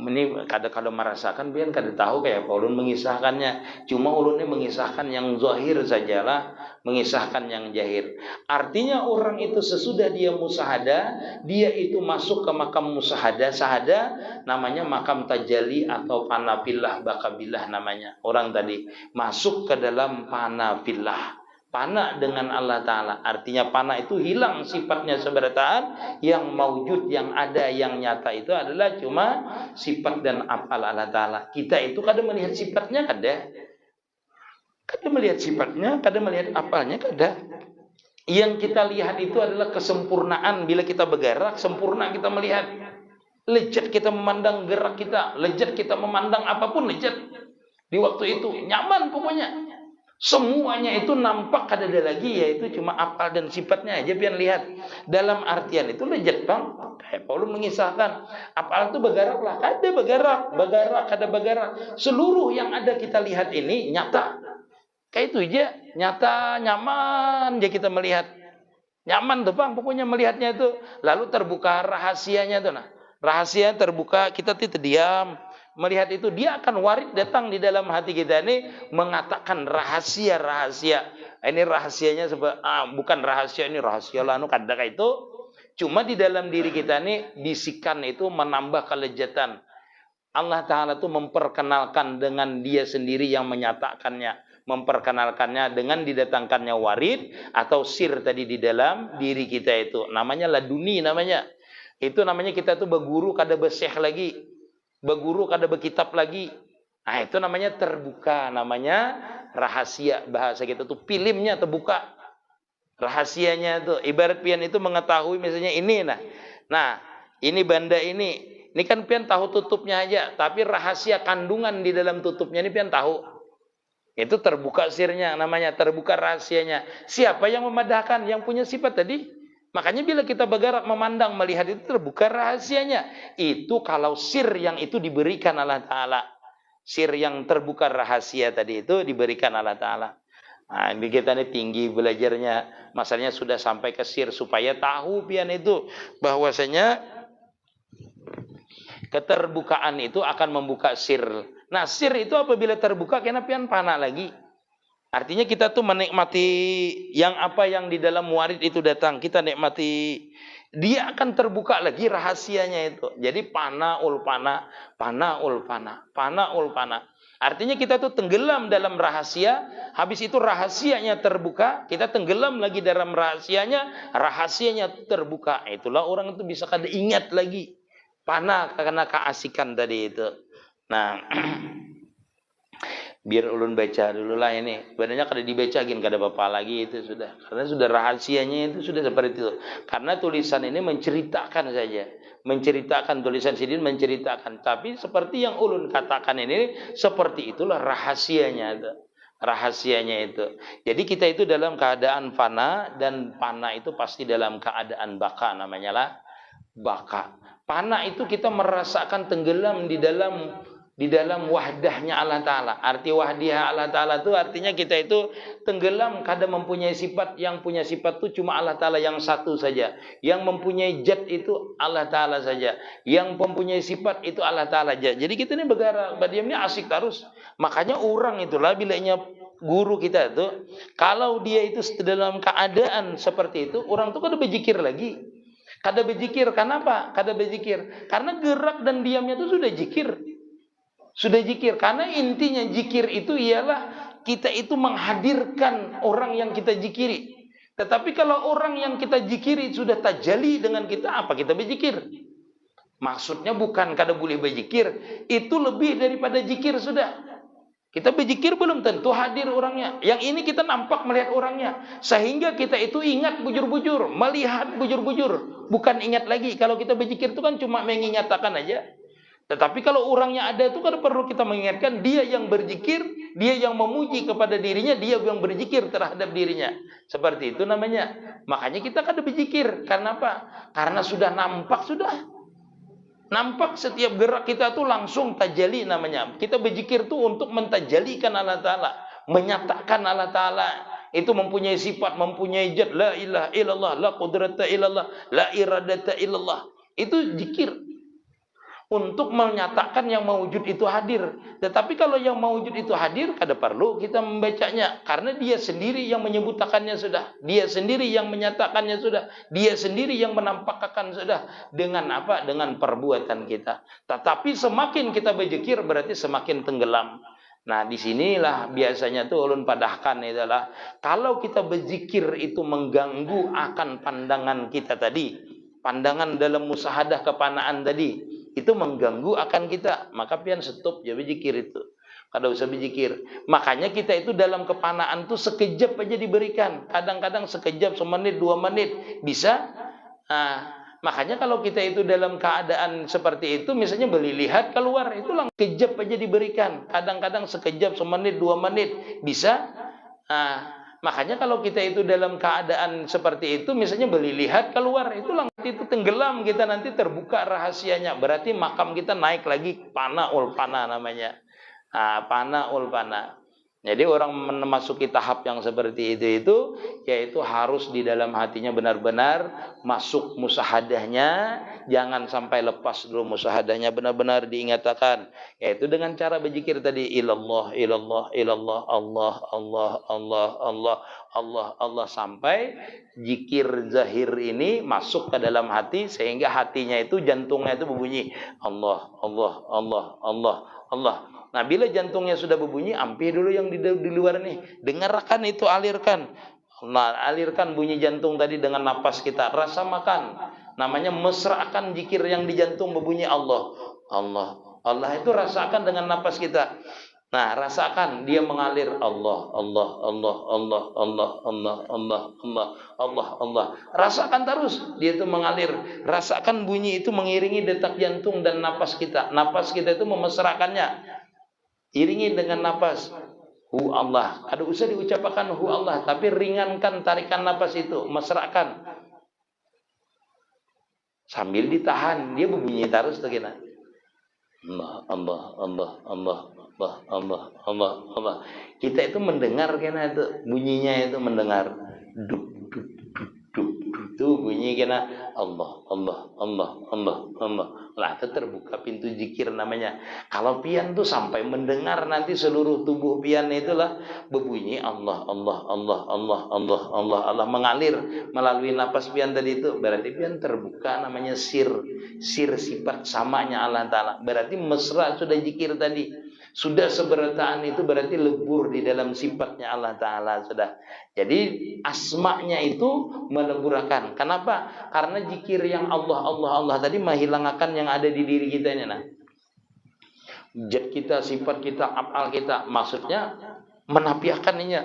ini kada merasakan, biar kada tahu kayak apa ulun mengisahkannya. Cuma ulun ini mengisahkan yang zahir sajalah, mengisahkan yang jahir. Artinya orang itu sesudah dia musahadah, dia itu masuk ke makam musahadah, sahadah namanya makam tajalli atau panafillah bakabillah namanya. Orang tadi masuk ke dalam panafillah. Panah dengan Allah Ta'ala. Artinya panah itu hilang sifatnya seberataan. Yang maujud, yang ada, yang nyata itu adalah cuma sifat dan af'al Allah Ta'ala. Kita itu kadang melihat sifatnya, kadang melihat sifatnya, kadang melihat af'alnya, kadang. Yang kita lihat itu adalah kesempurnaan. Bila kita bergerak, sempurna kita melihat. Lejat kita memandang gerak kita. Lejat kita memandang apapun, lejat. Di waktu itu, nyaman pokoknya. Semuanya itu nampak ada lagi, yaitu cuma afal dan sifatnya aja pian lihat. Dalam artian itu lejat bang. Kayak Paulus mengisahkan, afal itu bergerak lah, ada bergerak. Seluruh yang ada kita lihat ini nyata. Kayak itu aja, nyata, nyaman aja kita melihat. Nyaman tuh bang, pokoknya melihatnya itu. Lalu terbuka rahasianya tuh nah. Rahasia terbuka, kita tidak diam. Melihat itu, dia akan warid datang di dalam hati kita ini mengatakan rahasia-rahasia. Ini rahasianya bukan rahasia, ini rahasia lah kadang itu. Cuma di dalam diri kita ini bisikan itu menambah kelezatan. Allah Ta'ala itu memperkenalkan dengan dia sendiri yang menyatakannya. Memperkenalkannya dengan didatangkannya warid atau sir tadi di dalam diri kita itu. Namanya laduni namanya. Itu namanya kita tuh berguru kada besyekh lagi. Berguru kada berkitab lagi. Nah itu namanya terbuka. Namanya rahasia. Bahasa kita tuh filmnya terbuka. Rahasianya tuh. Ibarat pian itu mengetahui misalnya ini. Nah ini benda ini. Ini kan pian tahu tutupnya aja. Tapi rahasia kandungan di dalam tutupnya ini pian tahu. Itu terbuka sirnya. Namanya terbuka rahasianya. Siapa yang memadahkan? Yang punya sifat tadi. Makanya bila kita bergerak memandang, melihat itu terbuka rahasianya. Itu kalau sir yang itu diberikan Allah Ta'ala. Sir yang terbuka rahasia tadi itu diberikan Allah Ta'ala. Nah, kita ini tinggi belajarnya. Masalahnya sudah sampai ke sir supaya tahu pian itu. Bahwasanya keterbukaan itu akan membuka sir. Nah sir itu apabila terbuka, kena pian panah lagi. Artinya kita tuh menikmati yang apa yang di dalam warid itu datang. Kita nikmati. Dia akan terbuka lagi rahasianya itu. Jadi panaul pana. Artinya kita tuh tenggelam dalam rahasia. Habis itu rahasianya terbuka. Kita tenggelam lagi dalam rahasianya. Rahasianya terbuka. Itulah orang itu bisa kada ingat lagi. Pana karena keasikan tadi itu. Nah... Biar ulun baca dulu lah ini. Sebenarnya kada dibacain kada apa lagi itu sudah. Karena sudah rahasianya itu sudah seperti itu. Karena tulisan ini menceritakan saja. Menceritakan tulisan sidin menceritakan. Tapi seperti yang ulun katakan ini, seperti itulah rahasianya itu. Rahasianya itu. Jadi kita itu dalam keadaan fana dan pana itu pasti dalam keadaan baka namanya lah baka. Pana itu kita merasakan tenggelam di dalam wahdahnya Allah Ta'ala. Arti wahdiah Allah Ta'ala itu artinya kita itu tenggelam kadang mempunyai sifat. Yang punya sifat itu cuma Allah Ta'ala yang satu saja. Yang mempunyai zat itu Allah Ta'ala saja. Yang mempunyai sifat itu Allah Ta'ala saja. Jadi kita ini bergerak, berdiamnya asik terus. Makanya orang itulah bilanya guru kita itu, kalau dia itu dalam keadaan seperti itu, orang itu kada berzikir lagi. Kada berzikir, kenapa? Kada berzikir. Karena gerak dan diamnya itu sudah zikir. Sudah zikir, karena intinya zikir itu ialah kita itu menghadirkan orang yang kita zikiri. Tetapi kalau orang yang kita zikiri sudah tajali dengan kita, apa kita berzikir? Maksudnya bukan kada boleh berzikir, itu lebih daripada zikir sudah. Kita berzikir belum tentu hadir orangnya. Yang ini kita nampak melihat orangnya. Sehingga kita itu ingat bujur-bujur, melihat bujur-bujur. Bukan ingat lagi, kalau kita berzikir itu kan cuma mengingatkan aja. Tetapi kalau orangnya ada itu kan perlu kita mengingatkan dia yang berzikir, dia yang memuji kepada dirinya, dia yang berzikir terhadap dirinya. Seperti itu namanya. Makanya kita kada berzikir. Karena apa? Karena sudah nampak sudah. Nampak setiap gerak kita tuh langsung tajali namanya. Kita berzikir tuh untuk mentajalikan Allah Ta'ala, menyatakan Allah Ta'ala itu mempunyai sifat, mempunyai zat, la ilaha illallah, la qudrata illallah, la iradata illallah. Itu zikir. Untuk menyatakan yang mewujud itu hadir. Tetapi kalau yang mewujud itu hadir, kada perlu kita membacanya. Karena dia sendiri yang menyebutakannya sudah. Dia sendiri yang menyatakannya sudah. Dia sendiri yang menampakkan sudah. Dengan apa? Dengan perbuatan kita. Tetapi semakin kita berzikir berarti semakin tenggelam. Nah disinilah biasanya tuh ulun padahkan adalah kalau kita berzikir itu mengganggu akan pandangan kita tadi. Pandangan dalam musahadah kepanaan tadi. Itu mengganggu akan kita, maka pian stop ya berzikir itu. Kada usah berzikir. Makanya kita itu dalam kepanaan tuh sekejap aja diberikan. Kadang-kadang sekejap, semenit, 2 menit bisa. Makanya kalau kita itu dalam keadaan seperti itu, misalnya beli lihat keluar, itu langsung sekejap aja diberikan. Kadang-kadang sekejap, semenit, 2 menit bisa. Makanya kalau kita itu dalam keadaan seperti itu, misalnya beli lihat keluar, itulah nanti itu tenggelam kita, nanti terbuka rahasianya. Berarti makam kita naik lagi, pana ul pana namanya. Pana ul pana. Jadi orang memasuki tahap yang seperti itu yaitu harus di dalam hatinya benar-benar masuk musahadahnya, jangan sampai lepas dulu musahadahnya, benar-benar diingatkan, yaitu dengan cara berzikir tadi, ilallah ilallah ilallah, Allah Allah Allah Allah Allah Allah, sampai zikir zahir ini masuk ke dalam hati sehingga hatinya itu, jantungnya itu berbunyi Allah Allah Allah Allah Allah. Nah, bila jantungnya sudah berbunyi, ampih dulu yang di luar nih. Dengarkan itu, alirkan. Nah, alirkan bunyi jantung tadi dengan napas kita. Rasa makan. Namanya mesra'kan zikir yang di jantung berbunyi Allah. Allah. Allah itu rasakan dengan napas kita. Nah, rasakan dia mengalir Allah Allah Allah Allah Allah Allah Allah Allah Allah Allah. Rasakan terus dia itu mengalir. Rasakan bunyi itu mengiringi detak jantung dan napas kita. Napas kita itu memesrakannya. Iringi dengan napas hu Allah. Ada usah diucapkan hu Allah, tapi ringankan tarikan napas itu, mesrakan. Sambil ditahan, dia berbunyi terus tuh kena. Allah Allah Allah Allah Allah Allah Allah Allah. Kita itu mendengar kena itu bunyinya, itu mendengar. Duk duk duk duk itu bunyi kena Allah Allah Allah Allah Allah. Lah, itu terbuka pintu zikir namanya. Kalau pian tuh sampai mendengar, nanti seluruh tubuh pian itulah berbunyi Allah Allah Allah Allah Allah Allah Allah, mengalir melalui napas pian tadi itu. Berarti pian terbuka, namanya sir sifat samanya Allah Ta'ala. Berarti mesra sudah zikir tadi. Sudah seberataan itu berarti lebur di dalam sifatnya Allah Ta'ala sudah. Jadi asma'nya itu meleburakan. Kenapa? Karena zikir yang Allah Allah Allah tadi menghilangkan yang ada di diri kita ini. Nah, zat kita, sifat kita, af'al kita, maksudnya menafiahkannya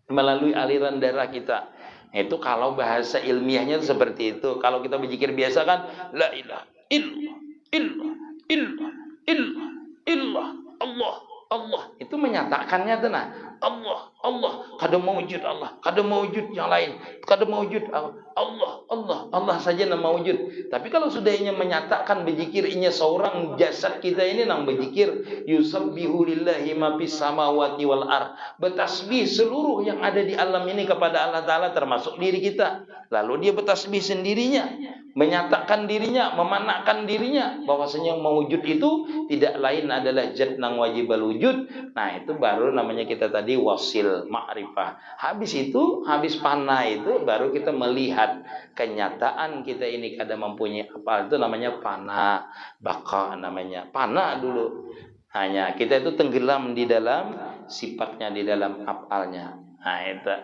melalui aliran darah kita. Itu kalau bahasa ilmiahnya seperti itu. Kalau kita berzikir biasa kan, la ilaha illallah illallah illallah illallah illallah Allah Allah, itu menyatakannya tuh, nah Allah Allah, kada mewujud Allah, kada mewujud yang lain, kada mewujud Allah Allah Allah saja nama wujud. Tapi kalau sudah ini menyatakan berzikir, ini seorang jasad kita ini nang berzikir, yusabbihu lillahi ma fis samawati wal ard, bertasbih seluruh yang ada di alam ini kepada Allah Ta'ala, termasuk diri kita. Lalu dia bertasbih sendirinya, menyatakan dirinya, memanakkan dirinya bahwasanya yang mewujud itu tidak lain adalah zat nang wajibal wujud. Nah, itu baru namanya kita tadi wasil ma'rifah. Habis itu, habis panah itu baru kita melihat kenyataan kita ini kada mempunyai apa, itu namanya panah, baka namanya. Panah dulu. Hanya kita itu tenggelam di dalam sifatnya, di dalam afalnya. Nah, itu.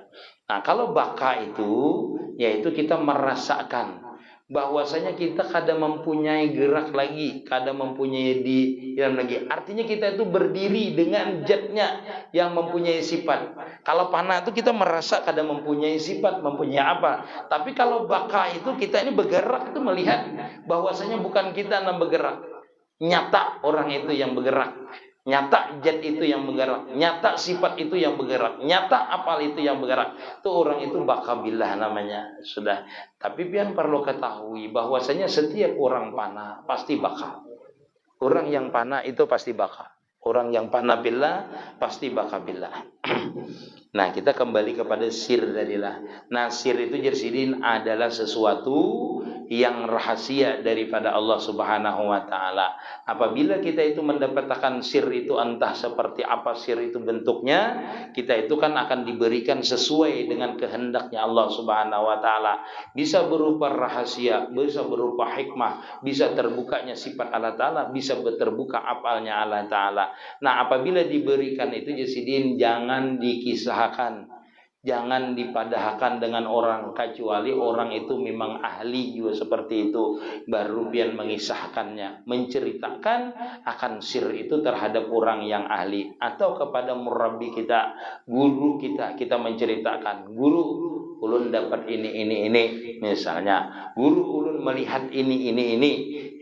Nah, kalau baka itu yaitu kita merasakan bahwasanya kita kada mempunyai gerak lagi, kada mempunyai di dalam lagi. Artinya kita itu berdiri dengan zatnya yang mempunyai sifat. Kalau panah itu kita merasa kada mempunyai sifat, mempunyai apa. Tapi kalau baka itu kita ini bergerak, itu melihat bahwasanya bukan kita yang bergerak. Nyata orang itu yang bergerak. Nyata zat itu yang bergerak, nyata sifat itu yang bergerak, nyata apal itu yang bergerak. Itu orang itu bakabillah namanya sudah. Tapi pian perlu ketahui bahwasanya setiap orang panah pasti baka. Orang yang panah itu pasti baka. Orang yang panah billah pasti bakabillah. Nah, kita kembali kepada sir tadilah. Nah, sir itu jersidin adalah sesuatu yang rahasia daripada Allah Subhanahu wa Ta'ala. Apabila kita itu mendapatkan sir itu, entah seperti apa sir itu bentuknya, kita itu kan akan diberikan sesuai dengan kehendaknya Allah Subhanahu wa Ta'ala. Bisa berupa rahasia, bisa berupa hikmah, bisa terbukanya sifat Allah Ta'ala, bisa terbuka apalnya Allah Ta'ala. Nah, apabila diberikan itu jasidin, jangan dikisahkan, jangan dipadahkan dengan orang, kecuali orang itu memang ahli juga seperti itu, baru pian mengisahkannya, menceritakan akan sir itu terhadap orang yang ahli, atau kepada murabbi kita, guru kita, kita menceritakan, guru ulun dapat ini misalnya, guru ulun melihat ini,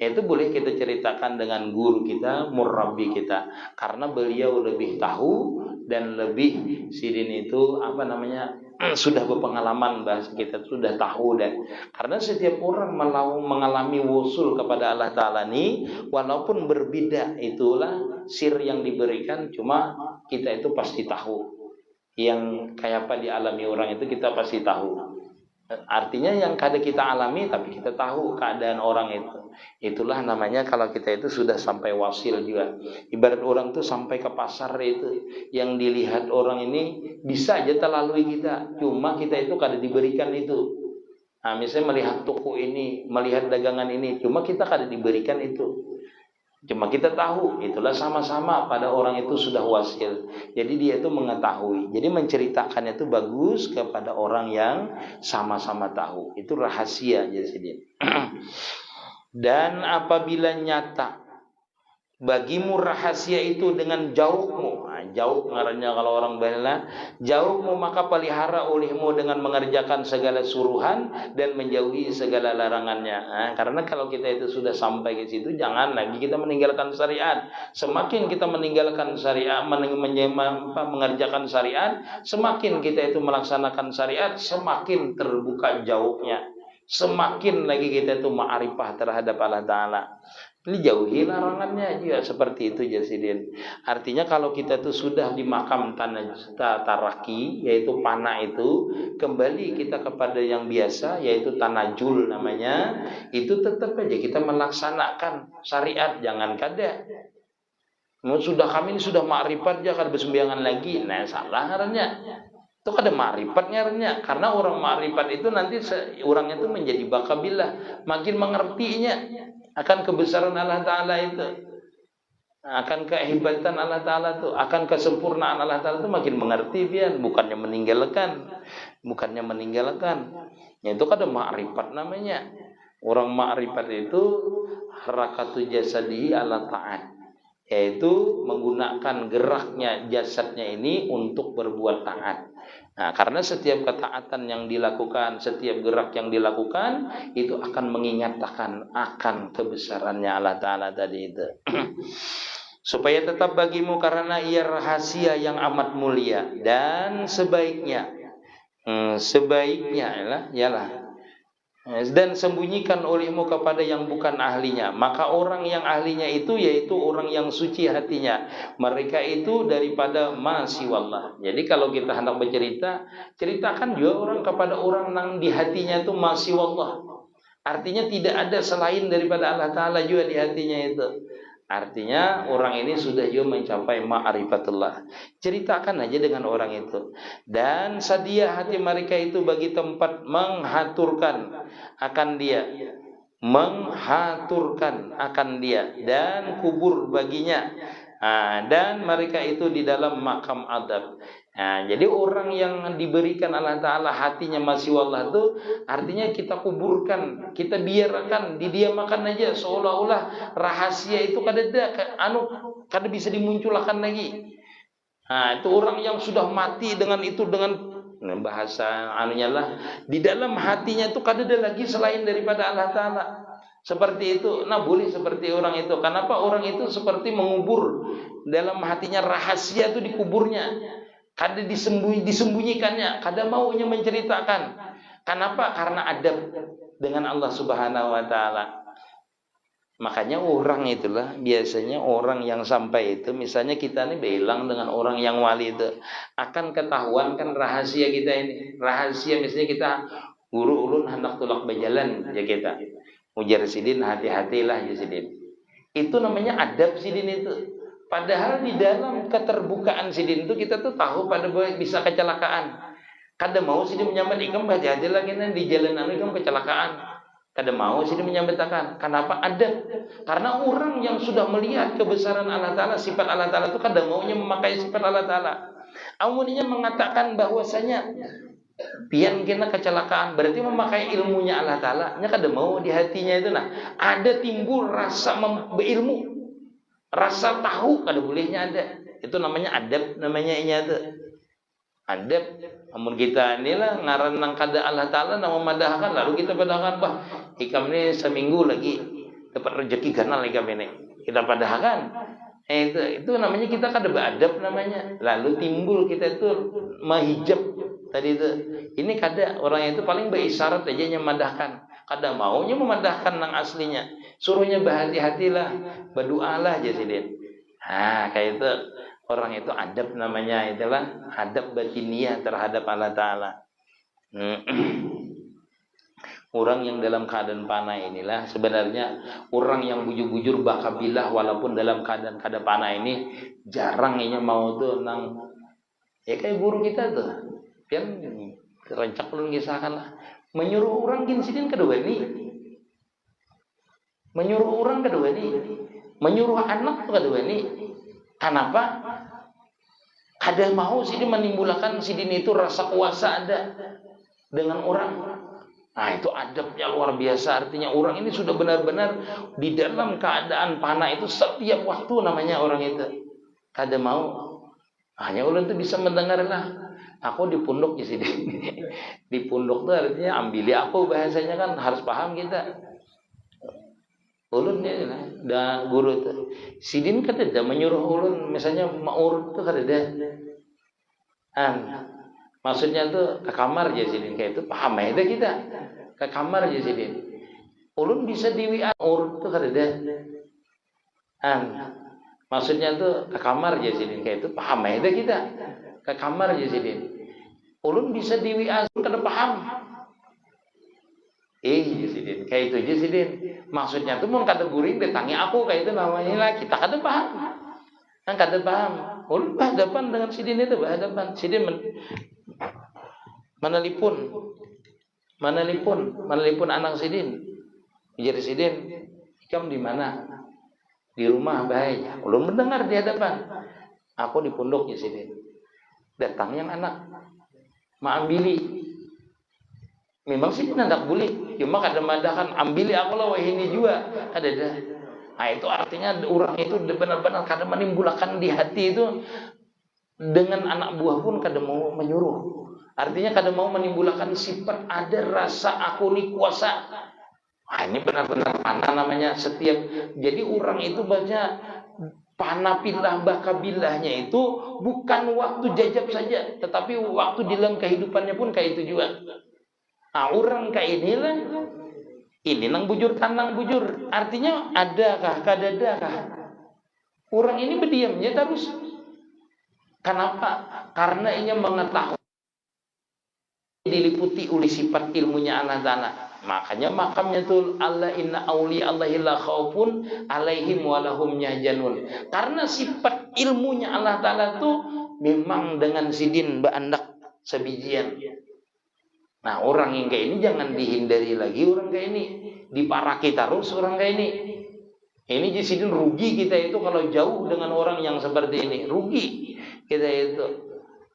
itu boleh kita ceritakan dengan guru kita, murabbi kita, karena beliau lebih tahu dan lebih sidin itu apa namanya sudah berpengalaman, bahasa kita sudah tahu. Dan karena setiap orang mengalami wusul kepada Allah Ta'ala ini walaupun berbeda, itulah sir yang diberikan. Cuma kita itu pasti tahu yang kayak apa dialami orang itu, kita pasti tahu. Artinya yang kadang kita alami tapi kita tahu keadaan orang itu. Itulah namanya kalau kita itu sudah sampai wasil juga. Ibarat orang tuh sampai ke pasar itu, yang dilihat orang ini bisa aja terlalui kita, cuma kita itu kadang diberikan itu. Nah, misalnya melihat toko ini, melihat dagangan ini, cuma kita kadang diberikan itu. Cuma kita tahu, itulah sama-sama pada orang itu sudah wasil. Jadi dia itu mengetahui. Jadi menceritakannya itu bagus kepada orang yang sama-sama tahu. Itu rahasia jadi. Dan apabila nyata bagimu rahasia itu dengan jauhmu, jauh ngarannya kalau orang Bela, jauhmu, maka pelihara olehmu dengan mengerjakan segala suruhan dan menjauhi segala larangannya. Karena kalau kita itu sudah sampai ke situ, jangan lagi kita meninggalkan syariat. Semakin kita meninggalkan syariat, mengerjakan syariat, semakin kita itu melaksanakan syariat, semakin terbuka jauhnya, semakin lagi kita itu ma'rifah terhadap Allah Ta'ala. Ini jauhi larangannya juga, seperti itu Jasidin. Artinya kalau kita tuh sudah di makam taraki, yaitu panah itu, kembali kita kepada yang biasa, yaitu tanajul namanya. Itu tetap aja kita melaksanakan syariat, jangan kada. Sudah kami ini sudah ma'rifat ya, kada bersembayangan lagi. Nah, salah ngarannya. Itu kada ma'rifat ngarannya. Karena orang ma'rifat itu nanti orangnya itu menjadi bakabillah, makin mengertinya akan kebesaran Allah Ta'ala itu, akan kehebatan Allah Ta'ala itu, akan kesempurnaan Allah Ta'ala itu, makin mengerti dia, bukannya meninggalkan. Itu kan ada ma'rifat namanya. Orang ma'rifat itu harakatu jasadihi ala ta'at, yaitu menggunakan geraknya jasadnya ini untuk berbuat taat. Nah, karena setiap ketaatan yang dilakukan, setiap gerak yang dilakukan, itu akan mengingatkan akan kebesarannya Allah Ta'ala tadi itu. Supaya tetap bagimu karena ia rahasia yang amat mulia. Dan sebaiknya ialah dan sembunyikan olehmu kepada yang bukan ahlinya. Maka orang yang ahlinya itu yaitu orang yang suci hatinya. Mereka itu daripada masiwallah. Jadi kalau kita hendak bercerita, ceritakan juga orang kepada orang yang di hatinya itu masiwallah. Artinya tidak ada selain daripada Allah Ta'ala juga di hatinya itu. Artinya orang ini sudah juga mencapai ma'rifatullah. Ceritakan aja dengan orang itu. Dan sedia hati mereka itu bagi tempat menghaturkan akan dia. Menghaturkan akan dia. Dan kubur baginya. Dan mereka itu di dalam makam adab. Jadi orang yang diberikan Allah Ta'ala hatinya masih wallah itu, artinya kita kuburkan, kita biarkan, didiamakan aja, seolah-olah rahasia itu kada bisa dimunculkan lagi. Itu orang yang sudah mati dengan itu, dengan bahasa anunya lah, di dalam hatinya itu kada ada lagi selain daripada Allah Ta'ala. Seperti itu. Nah, boleh seperti orang itu. Kenapa? Orang itu seperti mengubur dalam hatinya rahasia itu, dikuburnya. Kada disembunyikannya, kada maunya menceritakan. Kenapa? Karena adab dengan Allah Subhanahu wa Ta'ala. Makanya orang itulah biasanya orang yang sampai itu, misalnya kita ini bilang dengan orang yang wali itu, akan ketahuan kan rahasia kita ini. Rahasia misalnya kita guru ulun hendak tulak berjalan ya kita. Ujar sidin, hati-hatilah ya sidin. Itu namanya adab sidin itu. Padahal di dalam keterbukaan sidin itu kita tuh tahu pada bisa kecelakaan. Kada mau sidin menyambat ikam hati-hati lagi di jalan ikam kecelakaan. Kada mau sidin menyambatkan. Kenapa? Ada. Karena orang yang sudah melihat kebesaran Allah Ta'ala, sifat Allah Ta'ala itu kada maunya memakai sifat Allah Ta'ala. Amuninya mengatakan bahwasanya pian kena kecelakaan, berarti memakai ilmunya Allah Ta'ala. Nya kada mau di hatinya itu. Nah, ada timbul rasa berilmu, rasa tahu kada bolehnya ada. Itu namanya adab, namanya ini ada. Adab. Namun kita inilah ngaran nang kada Allah Ta'ala nama madahkan, lalu kita padahkan, bah, ikam ini seminggu lagi dapat rezeki ganal ikam ini. Kita padahkan. Itu namanya kita kada beradab namanya. Lalu timbul kita itu mahijab tadi itu. Ini kada orang itu paling berisyarat aja nyemadahkan. Kada maunya memadahkan nang aslinya. Suruhnya berhati-hatilah, berdoalah aja sidin. Nah, kayak itu orang itu adab namanya, itulah adab batiniah terhadap Allah Taala. Orang yang dalam keadaan panah inilah sebenarnya orang yang bujur-bujur bakabilah walaupun dalam keadaan kada panah ini jarang inya mau tuh nang ya kayak guru kita tuh kan rencak ulun kisahkan lah menyuruh orang gin sidin kedua ini menyuruh orang kedua ini menyuruh anak tuh kedua ini kenapa kada mau sidin menimbulkan sidin itu rasa kuasa ada dengan orang. Nah itu adabnya luar biasa. Artinya orang ini sudah benar-benar di dalam keadaan panah itu setiap waktu namanya orang itu. Kada mau. Hanya ulun itu bisa mendengar lah. Aku di pundok di sini. Di pundok itu artinya ambili aku bahasanya kan harus paham kita. Ulun ya dah guru itu. Sidin kada ada menyuruh ulun misalnya maur itu kada ada. Maksudnya tuh ke kamar aja sidin kayak itu paham ya kita. Ke kamar aja sidin. Ulun bisa di WA urut tuh kada ada. Maksudnya tuh ke kamar aja sidin kayak itu paham ya kita. Ke kamar aja sidin. Ulun bisa di WA kada paham. Sidin kayak itu aja sidin. Maksudnya tuh mau kada guring datangi aku kayak itu namanya lah kita kada paham. Kada paham. Ulun berhadapan dengan sidin itu berhadapan. Sidin manalipun anak sidin. Jadi sidin, ikam di mana? Di rumah bahaya. Ulun mendengar di hadapan. Aku di pondoknya sidin. Datang yang anak. Maambili. Memang sidin hendak buli. Cuma kadang-kadang ambili aku lah ini juga. Ada. Nah itu artinya orang itu benar-benar kadang menimbulkan di hati itu dengan anak buah pun kadang mau menyuruh. Artinya kadang mau menimbulkan sifat ada rasa aku ni kuasa. Nah, ini benar-benar panah namanya setiap. Jadi orang itu baca panah pilah bakabilahnya itu bukan waktu jajab saja, tetapi waktu dalam kehidupannya pun kayak itu juga. Nah, orang kayak inilah. Ini nang bujur tanang bujur. Artinya adakah kadadakah? Orang ini berdiamnya terus. Kenapa? Karena ia mengetahui diliputi oleh sifat ilmunya Allah Ta'ala. Makanya makamnya tuh Allah inna awliya Allahi la khaufun alaihim walahum yahjanun. Karena sifat ilmunya Allah Ta'ala tuh memang dengan sidin beandak sebijian. Nah orang yang kayak ini jangan dihindari lagi orang kayak ini. Diparaki terus orang kayak ini. Ini sidin rugi kita itu kalau jauh dengan orang yang seperti ini. Rugi kita itu.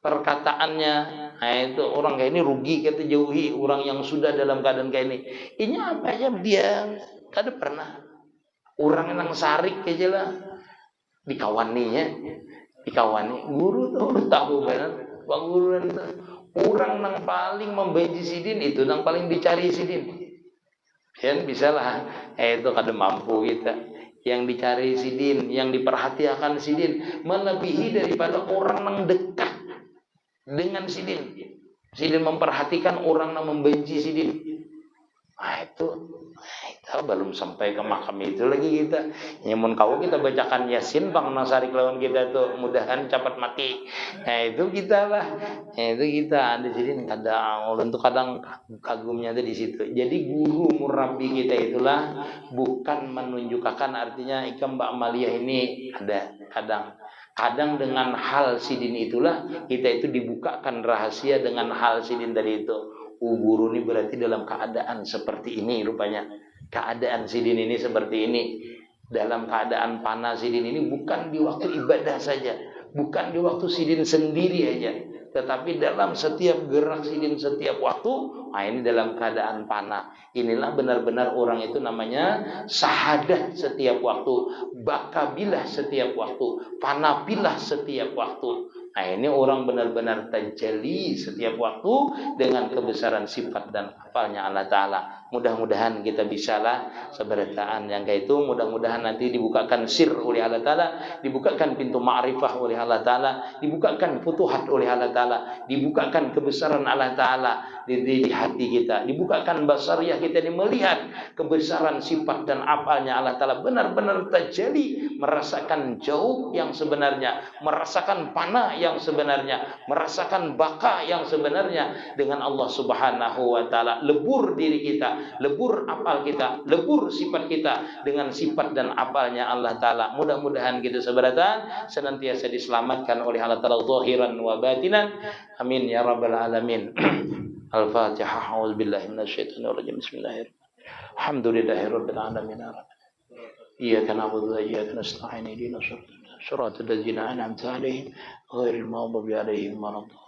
Perkataannya, nah itu orang kayak ini rugi kita jauhi orang yang sudah dalam keadaan kayak ini. Ini apa aja dia kada pernah. Orang yang sarik aja lah dikawaninya, dikawani. Guru tuh tahu benar, bang guru itu orang yang paling membenci sidin itu, yang paling dicari sidin. Kan bisa lah, itu kada mampu kita. Yang dicari sidin, yang diperhatikan sidin melebihi daripada orang yang dekat dengan sidin. Sidin memperhatikan orang yang membenci sidin. Nah itu belum sampai ke makam itu lagi kita. Nyamun kau kita bacakan Yasin bang nasarik lawan kita tuh mudahan cepat mati. Nah itu kita lah. Nah, itu kita di sini kadang untuk kadang kagumnya ada di situ. Jadi guru murabi kita itulah bukan menunjukkan artinya ikam Mbak Amalia ini ada kadang dengan hal sidin itulah kita itu dibukakan rahasia dengan hal sidin tadi itu. Guru ini berarti dalam keadaan seperti ini rupanya. Keadaan sidin ini seperti ini. Dalam keadaan panah sidin ini bukan di waktu ibadah saja, bukan di waktu sidin sendiri aja, tetapi dalam setiap gerak sidin setiap waktu. Nah ini dalam keadaan panah. Inilah benar-benar orang itu namanya sahadah setiap waktu, bakabilah setiap waktu, panapilah setiap waktu. Nah ini orang benar-benar tajalli setiap waktu dengan kebesaran sifat dan hafalnya Allah Ta'ala. Mudah-mudahan kita bisalah seberataan yang kayak itu. Mudah-mudahan nanti dibukakan sir oleh Allah Ta'ala, dibukakan pintu ma'rifah oleh Allah Ta'ala, dibukakan futuhat oleh Allah Ta'ala, dibukakan kebesaran Allah Ta'ala di hati kita, dibukakan basariah kita ini melihat kebesaran sifat dan apalnya Allah Ta'ala, benar-benar terjadi, merasakan jauh yang sebenarnya, merasakan panah yang sebenarnya, merasakan baka yang sebenarnya dengan Allah Subhanahu wa Ta'ala. Lebur diri kita, lebur apal kita, lebur sifat kita dengan sifat dan apalnya Allah Ta'ala. Mudah-mudahan kita seberatan senantiasa diselamatkan oleh Allah Ta'ala zahiran wa batinan. Amin ya rabbal alamin. Al-Fatihah. A'udzubillahi minasyaitonir rajim. Bismillahirrahmanirrahim. Alhamdulillahirabbil alamin. Iyyaka na'budu wa iyyaka nasta'in. Ihdinas siratal ladzina an'amta 'alaihim ghairil maghdubi 'alaihim waladdallin.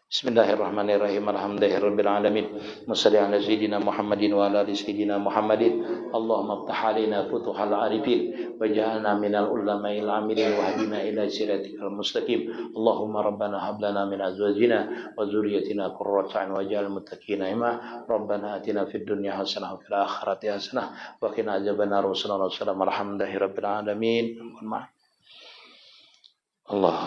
Bismillahirrahmanirrahim. Alhamdulillahirabbil alamin. Wassalli ala sayyidina Muhammadin wa ala ali sayyidina Muhammadin. Allahumma iftah alaina futuhal arifin waj'alna minal ulama'il amilin wa hadina ila siratikal mustaqim. Allahumma rabbana hab lana min azwajina wa dzurriyyatina qurrata a'yun waj'alna muttaqina imama. Rabbana atina fid dunya hasanah wa fil akhirati hasanah wa qina adzabannar. Alhamdulillahirabbil alamin. Allah.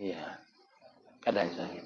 Iya, kadang sakit.